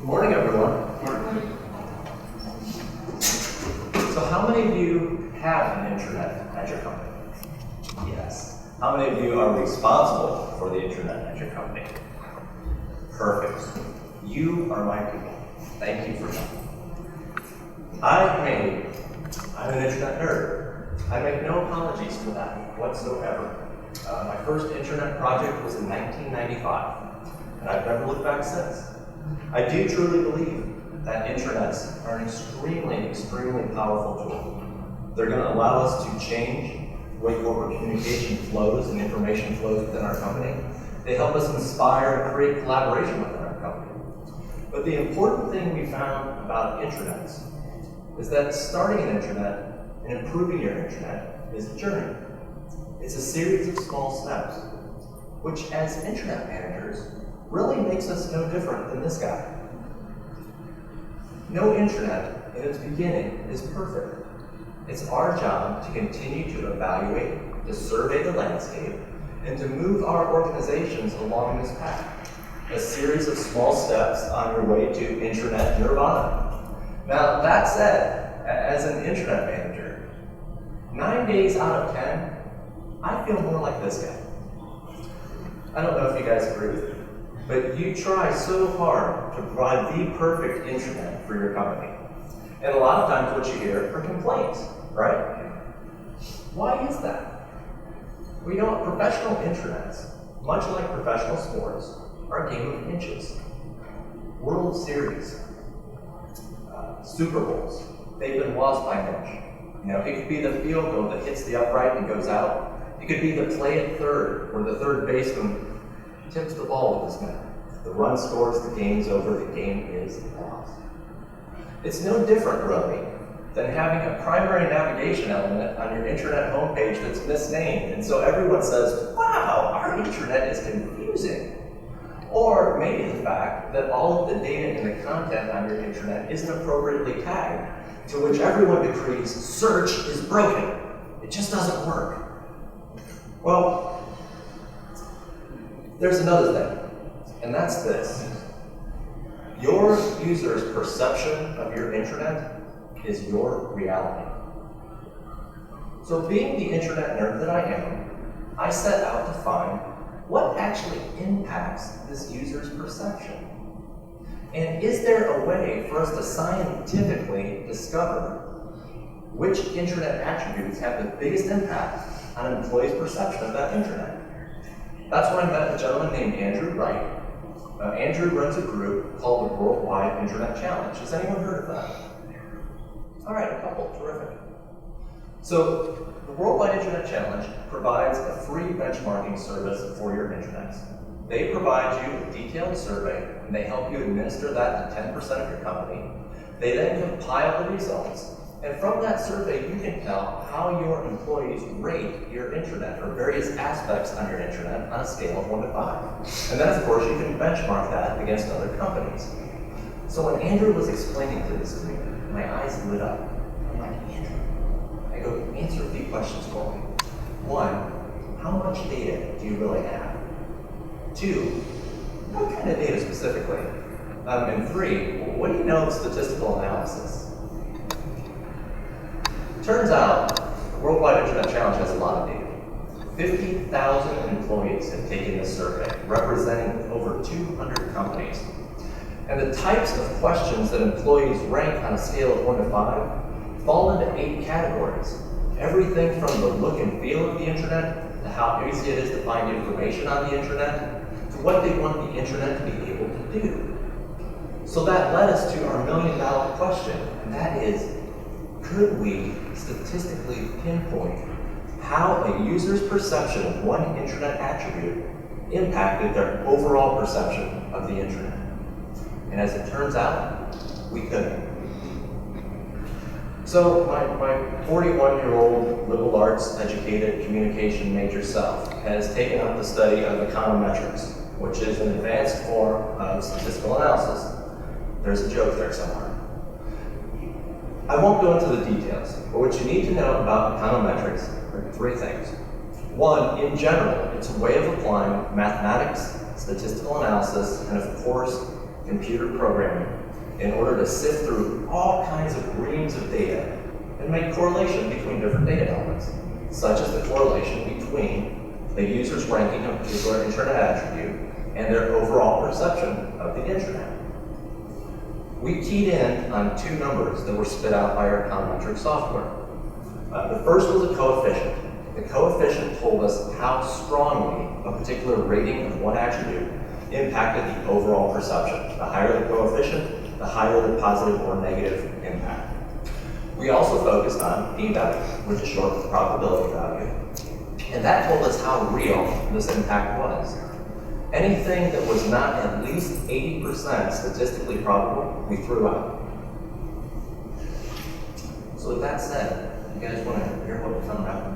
Morning, everyone. So how many of you have an intranet at your company? Yes. How many of you are responsible for the intranet at your company? Perfect. You are my people. Thank you for that. I'm an internet nerd. I make no apologies for that whatsoever. My first internet project was in 1995, and I've never looked back since. I do truly believe that intranets are an extremely powerful tool. They're going to allow us to change the way corporate communication flows and information flows within our company. They help us inspire and create collaboration within our company. But the important thing we found about intranets is that starting an intranet and improving your intranet is a journey. It's a series of small steps, which as intranet managers really makes us no different than this guy. No intranet in its beginning is perfect. It's our job to continue to evaluate, to survey the landscape, and to move our organizations along this path. A series of small steps on your way to intranet nirvana. Now, that said, as an intranet manager, 9 days out of 10, I feel more like this guy. I don't know if you guys agree with me, but you try so hard to provide the perfect intranet for your company. And a lot of times what you hear are complaints, right? Why is that? We know professional intranets, much like professional sports, are a game of inches. World Series, Super Bowls, they've been lost by an inch. You know, it could be the field goal that hits the upright and goes out. It could be the play at third, where the third baseman tips the ball with his mitt. The run scores, the game's over, the game is lost. It's no different, really, than having a primary navigation element on your intranet homepage that's misnamed, and so everyone says, wow, our intranet is confusing. Or maybe the fact that all of the data and the content on your intranet isn't appropriately tagged, to which everyone decrees search is broken. It just doesn't work. Well, there's another thing, and that's this. Your user's perception of your intranet is your reality. So being the intranet nerd that I am, I set out to find what actually impacts this user's perception. And is there a way for us to scientifically discover which intranet attributes have the biggest impact on an employee's perception of that intranet? That's when I met a gentleman named Andrew Wright. Andrew runs a group called the Worldwide Intranet Challenge. Has anyone heard of that? All right, a couple, terrific. So the Worldwide Intranet Challenge provides a free benchmarking service for your intranets. They provide you a detailed survey, and they help you administer that to 10% of your company. They then compile the results, and from that survey, you can tell how your employees rate your intranet or various aspects on your intranet on a scale of 1 to 5. And then, of course, you can benchmark that against other companies. So when Andrew was explaining to this to me, my eyes lit up. I'm like, Andrew, I go, answer a few questions for me. 1, how much data do you really have? 2, what kind of data specifically? And 3, what do you know of statistical analysis? Turns out, the Worldwide Intranet Challenge has a lot of data. 50,000 employees have taken this survey, representing over 200 companies. And the types of questions that employees rank on a scale of 1 to 5 fall into 8 categories. Everything from the look and feel of the intranet, to how easy it is to find information on the intranet, to what they want the intranet to be able to do. So that led us to our $1 million question, and that is, could we statistically pinpoint how a user's perception of one intranet attribute impacted their overall perception of the intranet? And as it turns out, we couldn't. So my 41-year-old liberal arts educated communication major self has taken up the study of econometrics, which is an advanced form of statistical analysis. There's a joke there somewhere. I won't go into the details, but what you need to know about econometrics are 3 things. 1, in general, it's a way of applying mathematics, statistical analysis, and of course, computer programming in order to sift through all kinds of reams of data and make correlation between different data elements, such as the correlation between the user's ranking of a particular intranet attribute and their overall perception of the intranet. We keyed in on two numbers that were spit out by our econometric software. The first was a coefficient. The coefficient told us how strongly a particular rating of one attribute impacted the overall perception. The higher the coefficient, the higher the positive or negative impact. We also focused on p-value, which is short for probability value, and that told us how real this impact was. Anything that was not at least 80% statistically probable, we threw out. So with that said, you guys want to hear what we found out?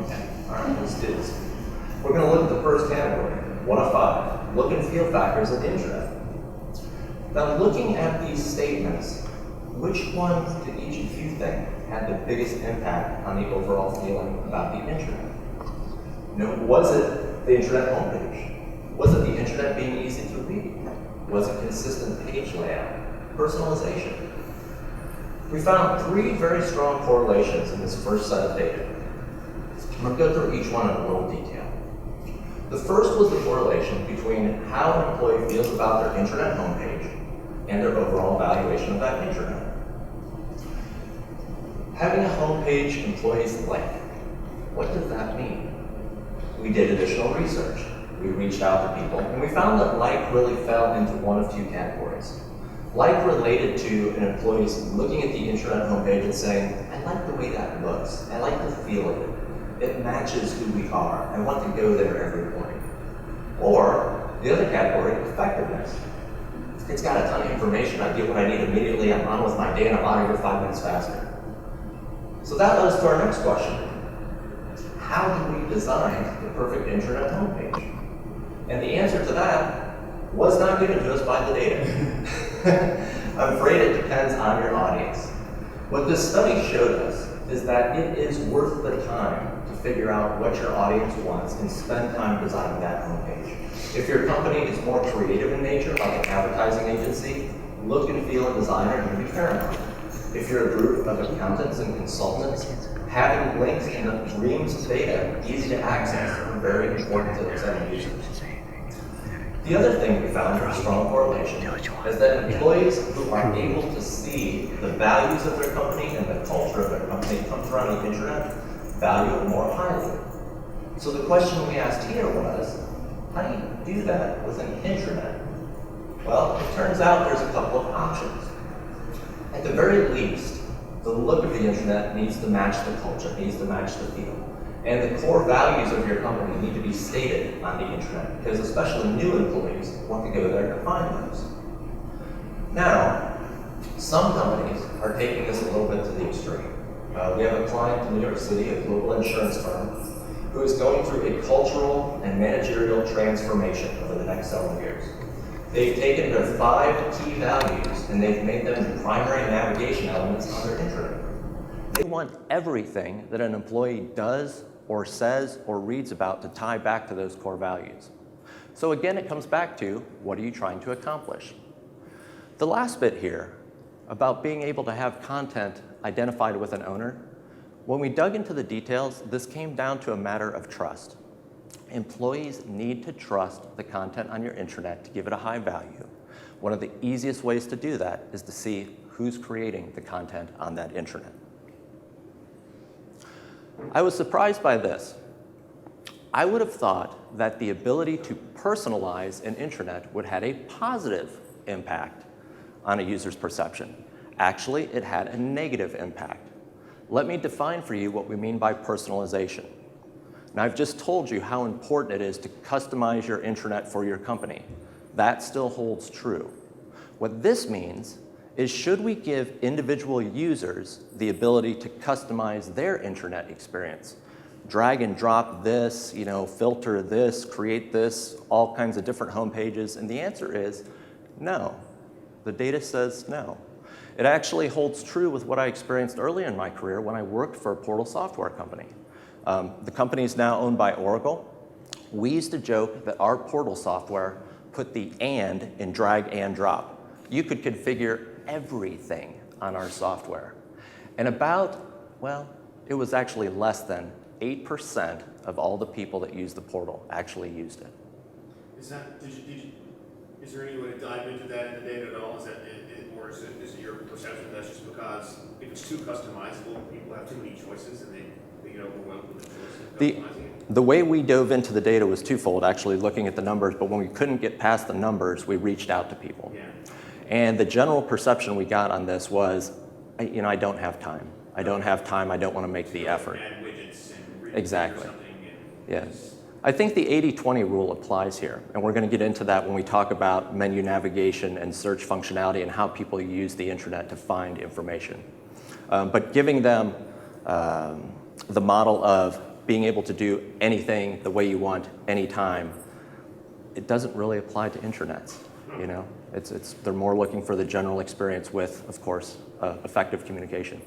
Okay, all right, let's do this. We're going to look at the first category, 1 of 5, look and feel factors of the intranet. Now, looking at these statements, which one did each of you think had the biggest impact on the overall feeling about the intranet? You know, was it the intranet homepage? Was it the intranet being easy to read? Was it consistent page layout? Personalization? We found 3 very strong correlations in this first set of data. I'm going to go through each one in a little detail. The first was the correlation between how an employee feels about their intranet homepage and their overall evaluation of that intranet. Having a homepage employees like, what does that mean? We did additional research. We reached out to people, and we found that like really fell into one of 2 categories. Like related to an employee's looking at the intranet homepage and saying, I like the way that looks. I like the feel of it. It matches who we are. I want to go there every morning. Or the other category, effectiveness. It's got a ton of information. I get what I need immediately. I'm on with my day, and I'm out of here 5 minutes faster. So that led us to our next question. How do we design the perfect intranet homepage? And the answer to that was not given to us by the data. I'm afraid it depends on your audience. What this study showed us is that it is worth the time to figure out what your audience wants and spend time designing that homepage. If your company is more creative in nature, like an advertising agency, look and feel and design are going to be paramount. If you're a group of accountants and consultants, having links and reams of data easy to access are very important to those end users. The other thing we found in a strong correlation is that employees who are able to see the values of their company and the culture of their company come around the internet value it more highly. So the question we asked here was, how do you do that with an intranet? Well, it turns out there's a couple of options. At the very least, the look of the intranet needs to match the culture, needs to match the feel. And the core values of your company need to be stated on the intranet, because especially new employees want to go there to find those. Now, some companies are taking this a little bit to the extreme. We have a client in New York City, a global insurance firm, who is going through a cultural and managerial transformation over the next several years. They've taken their 5 key values and they've made them primary navigation elements on their intranet. They want everything that an employee does or says or reads about to tie back to those core values. So again, it comes back to, what are you trying to accomplish? The last bit here about being able to have content identified with an owner, when we dug into the details, this came down to a matter of trust. Employees need to trust the content on your intranet to give it a high value. One of the easiest ways to do that is to see who's creating the content on that intranet. I was surprised by this. I would have thought that the ability to personalize an intranet would have a positive impact on a user's perception. Actually, it had a negative impact. Let me define for you what we mean by personalization. Now, I've just told you how important it is to customize your intranet for your company. That still holds true. What this means is, should we give individual users the ability to customize their intranet experience? Drag and drop this, filter this, create this, all kinds of different home pages, and the answer is no. The data says no. It actually holds true with what I experienced early in my career when I worked for a portal software company. The company is now owned by Oracle. We used to joke that our portal software put the and in drag and drop. You could configure everything on our software. And it was actually less than 8% of all the people that used the portal actually used it. Is there any way to dive into that in the data at all? Is it your perception that's just because if it's too customizable, people have too many choices and they get overwhelmed with the choices of customizing it? The way we dove into the data was twofold, actually looking at the numbers, but when we couldn't get past the numbers, we reached out to people. Yeah. And the general perception we got on this was, I don't have time. I don't have time, I don't want to make the effort. Add widgets and Exactly. something. Yeah. I think the 80-20 rule applies here, and we're going to get into that when we talk about menu navigation and search functionality and how people use the intranet to find information. But giving them the model of being able to do anything the way you want, anytime, it doesn't really apply to intranets. They're more looking for the general experience with, of course, effective communication.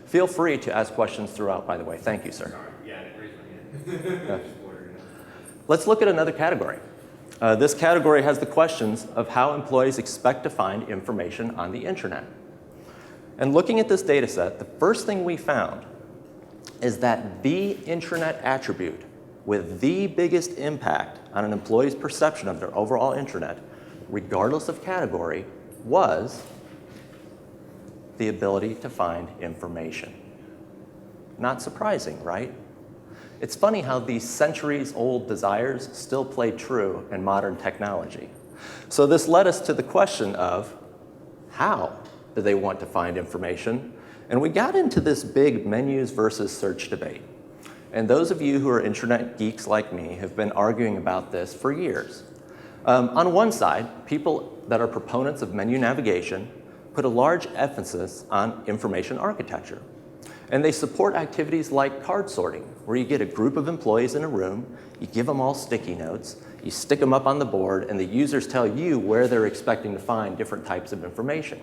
Feel free to ask questions throughout, by the way. Thank you, sir. Sorry. Yeah, I didn't raise my hand. Let's look at another category. This category has the questions of how employees expect to find information on the intranet. And looking at this data set, the first thing we found is that the intranet attribute with the biggest impact on an employee's perception of their overall intranet, regardless of category, was the ability to find information. Not surprising, right? It's funny how these centuries-old desires still play true in modern technology. So this led us to the question of how do they want to find information? And we got into this big menus versus search debate. And those of you who are intranet geeks like me have been arguing about this for years. On one side, people that are proponents of menu navigation put a large emphasis on information architecture. And they support activities like card sorting, where you get a group of employees in a room, you give them all sticky notes, you stick them up on the board, and the users tell you where they're expecting to find different types of information.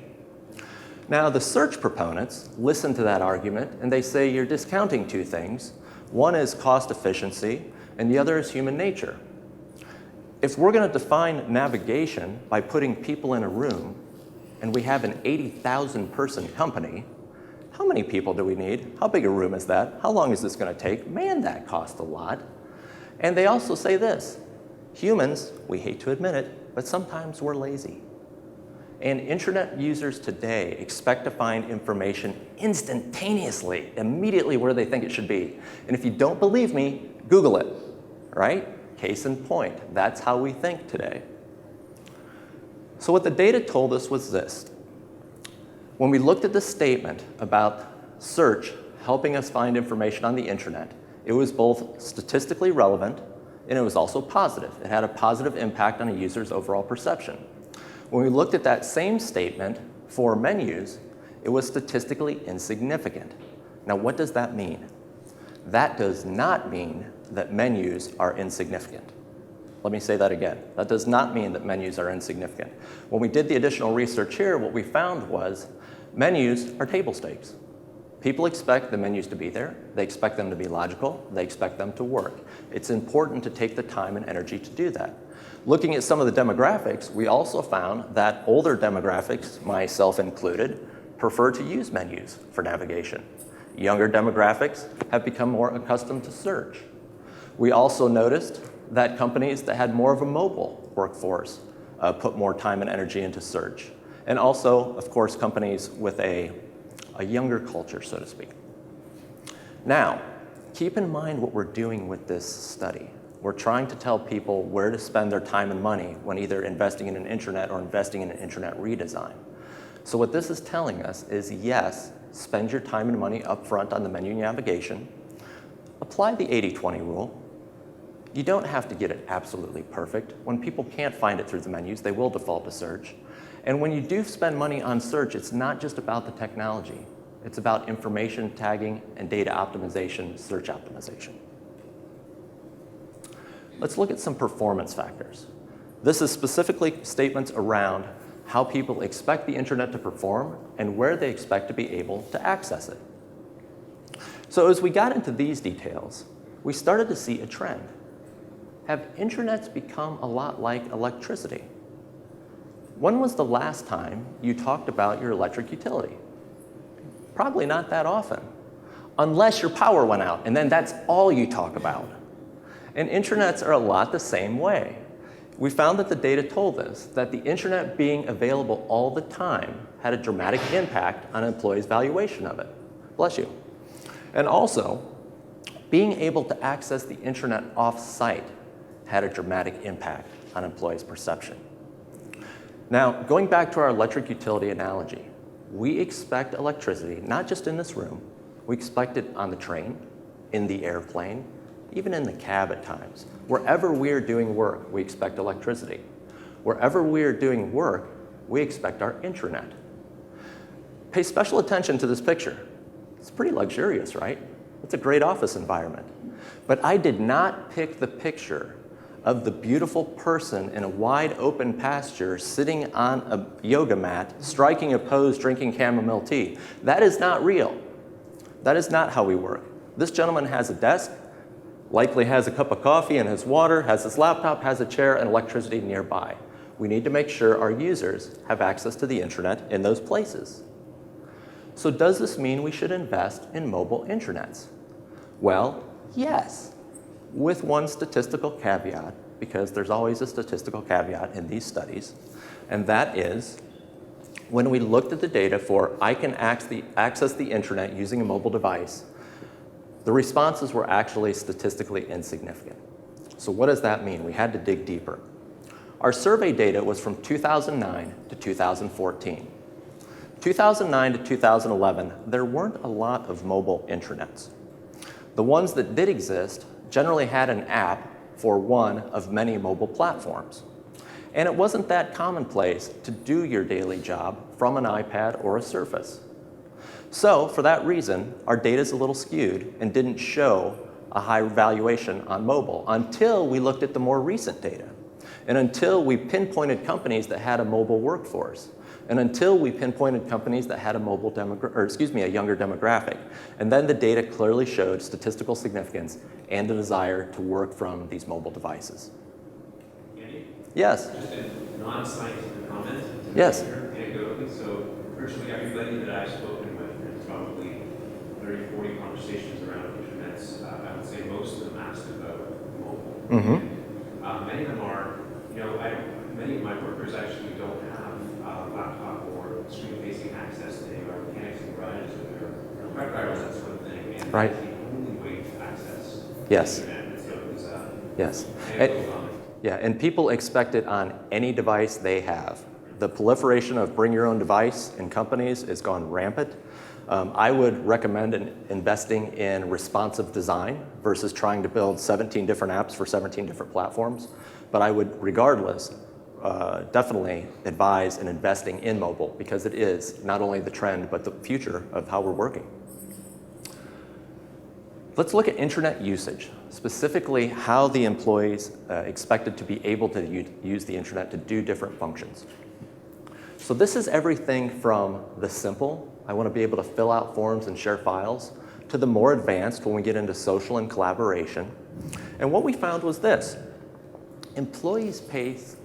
Now, the search proponents listen to that argument, and they say you're discounting two things. One is cost efficiency, and the other is human nature. If we're going to define navigation by putting people in a room, and we have an 80,000 person company, how many people do we need? How big a room is that? How long is this going to take? Man, that costs a lot. And they also say this, humans, we hate to admit it, but sometimes we're lazy. And intranet users today expect to find information instantaneously, immediately where they think it should be. And if you don't believe me, Google it, right? Case in point, that's how we think today. So what the data told us was this. When we looked at the statement about search helping us find information on the intranet, it was both statistically relevant and it was also positive. It had a positive impact on a user's overall perception. When we looked at that same statement for menus, it was statistically insignificant. Now, what does that mean? That does not mean that menus are insignificant. Let me say that again. That does not mean that menus are insignificant. When we did the additional research here, what we found was menus are table stakes. People expect the menus to be there. They expect them to be logical. They expect them to work. It's important to take the time and energy to do that. Looking at some of the demographics, we also found that older demographics, myself included, prefer to use menus for navigation. Younger demographics have become more accustomed to search. We also noticed that companies that had more of a mobile workforce put more time and energy into search. And also, of course, companies with a younger culture, so to speak. Now, keep in mind what we're doing with this study. We're trying to tell people where to spend their time and money when either investing in an intranet or investing in an intranet redesign. So what this is telling us is, yes, spend your time and money up front on the menu navigation. Apply the 80-20 rule. You don't have to get it absolutely perfect. When people can't find it through the menus, they will default to search. And when you do spend money on search, it's not just about the technology. It's about information tagging and data optimization, search optimization. Let's look at some performance factors. This is specifically statements around how people expect the intranet to perform and where they expect to be able to access it. So as we got into these details, we started to see a trend. have intranets become a lot like electricity? When was the last time you talked about your electric utility? Probably not that often, unless your power went out, and then that's all you talk about. And intranets are a lot the same way. We found that the data told us that the internet being available all the time had a dramatic impact on an employee's valuation of it. Bless you. And also, being able to access the internet off-site had a dramatic impact on employees' perception. Now, going back to our electric utility analogy, we expect electricity, not just in this room, we expect it on the train, in the airplane, even in the cab at times. Wherever we are doing work, we expect electricity. Wherever we are doing work, we expect our intranet. Pay special attention to this picture. It's pretty luxurious, right? It's a great office environment. But I did not pick the picture of the beautiful person in a wide open pasture sitting on a yoga mat, striking a pose, drinking chamomile tea. That is not real. That is not how we work. This gentleman has a desk, likely has a cup of coffee and his water, has his laptop, has a chair, and electricity nearby. We need to make sure our users have access to the intranet in those places. So does this mean we should invest in mobile intranets? Well, yes, with one statistical caveat, because there's always a statistical caveat in these studies, and that is when we looked at the data for I can access the intranet using a mobile device, the responses were actually statistically insignificant. So what does that mean? We had to dig deeper. Our survey data was from 2009 to 2014. 2009 to 2011, there weren't a lot of mobile intranets. The ones that did exist generally had an app for one of many mobile platforms. And it wasn't that commonplace to do your daily job from an iPad or a Surface. So for that reason, our data is a little skewed and didn't show a high valuation on mobile until we looked at the more recent data. And until we pinpointed companies that had a mobile workforce. And until we pinpointed companies that had a a younger demographic. And then the data clearly showed statistical significance and the desire to work from these mobile devices. Andy? Yes. Just a non-scientific comment. Yes. Anecdotally, so virtually everybody that I've spoken with, there's probably 30, 40 conversations around internets. I would say most of them asked about mobile. Mm-hmm. Many of them are, many of my workers actually don't have a laptop or screen-facing access. They are mechanics in garages with their typewriters, that sort of thing. And Right. that's the only way to access Yes. the internet. So it was Yes. anecdotal comment. Yeah, and people expect it on any device they have. The proliferation of bring your own device in companies has gone rampant. I would recommend investing in responsive design versus trying to build 17 different apps for 17 different platforms. But I would, regardless, definitely advise in investing in mobile because it is not only the trend, but the future of how we're working. Let's look at intranet usage, specifically how the employees expected to be able to use the intranet to do different functions. So this is everything from the simple, I want to be able to fill out forms and share files, to the more advanced when we get into social and collaboration. And what we found was this. Employees place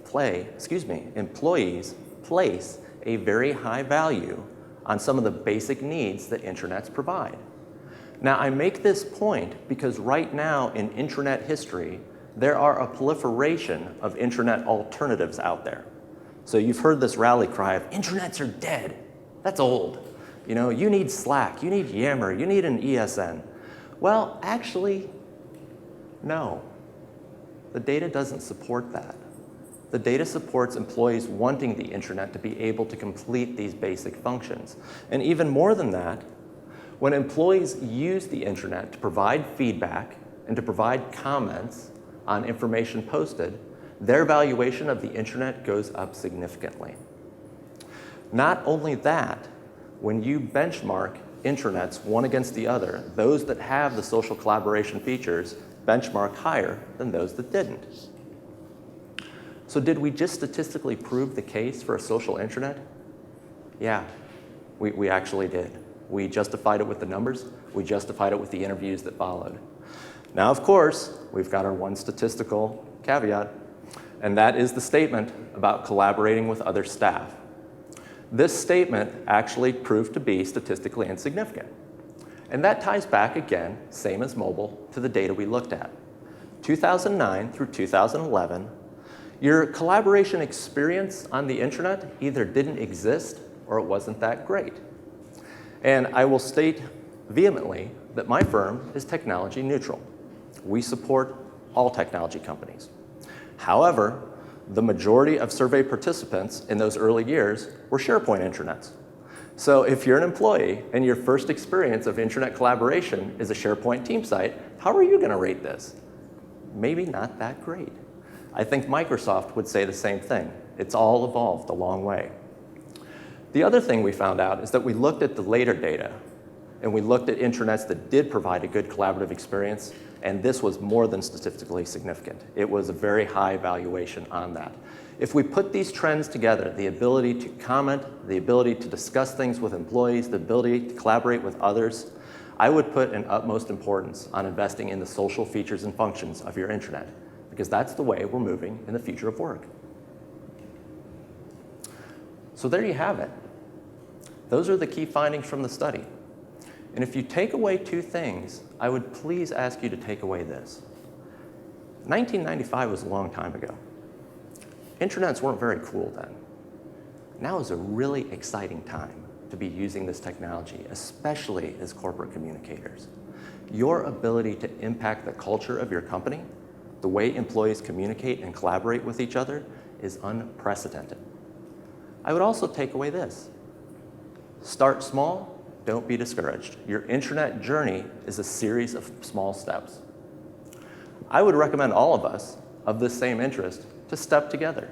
a very high value on some of the basic needs that intranets provide. Now, I make this point because right now in intranet history, there are a proliferation of intranet alternatives out there. So you've heard this rally cry of intranets are dead. That's old. You need Slack, you need Yammer, you need an ESN. Well, actually, no. The data doesn't support that. The data supports employees wanting the intranet to be able to complete these basic functions. And even more than that, when employees use the intranet to provide feedback and to provide comments on information posted, their valuation of the intranet goes up significantly. Not only that, when you benchmark intranets one against the other, those that have the social collaboration features benchmark higher than those that didn't. So did we just statistically prove the case for a social intranet? Yeah, we actually did. We justified it with the numbers. We justified it with the interviews that followed. Now, of course, we've got our one statistical caveat, and that is the statement about collaborating with other staff. This statement actually proved to be statistically insignificant. And that ties back again, same as mobile, to the data we looked at. 2009 through 2011, your collaboration experience on the intranet either didn't exist or it wasn't that great. And I will state vehemently that my firm is technology neutral. We support all technology companies. However, the majority of survey participants in those early years were SharePoint intranets. So if you're an employee and your first experience of intranet collaboration is a SharePoint team site, how are you going to rate this? Maybe not that great. I think Microsoft would say the same thing. It's all evolved a long way. The other thing we found out is that we looked at the later data, and we looked at intranets that did provide a good collaborative experience, and this was more than statistically significant. It was a very high valuation on that. If we put these trends together, the ability to comment, the ability to discuss things with employees, the ability to collaborate with others, I would put an utmost importance on investing in the social features and functions of your intranet, because that's the way we're moving in the future of work. So there you have it. Those are the key findings from the study. And if you take away two things, I would please ask you to take away this. 1995 was a long time ago. Intranets weren't very cool then. Now is a really exciting time to be using this technology, especially as corporate communicators. Your ability to impact the culture of your company, the way employees communicate and collaborate with each other, is unprecedented. I would also take away this. Start small, don't be discouraged. Your intranet journey is a series of small steps. I would recommend all of us of this same interest to step together.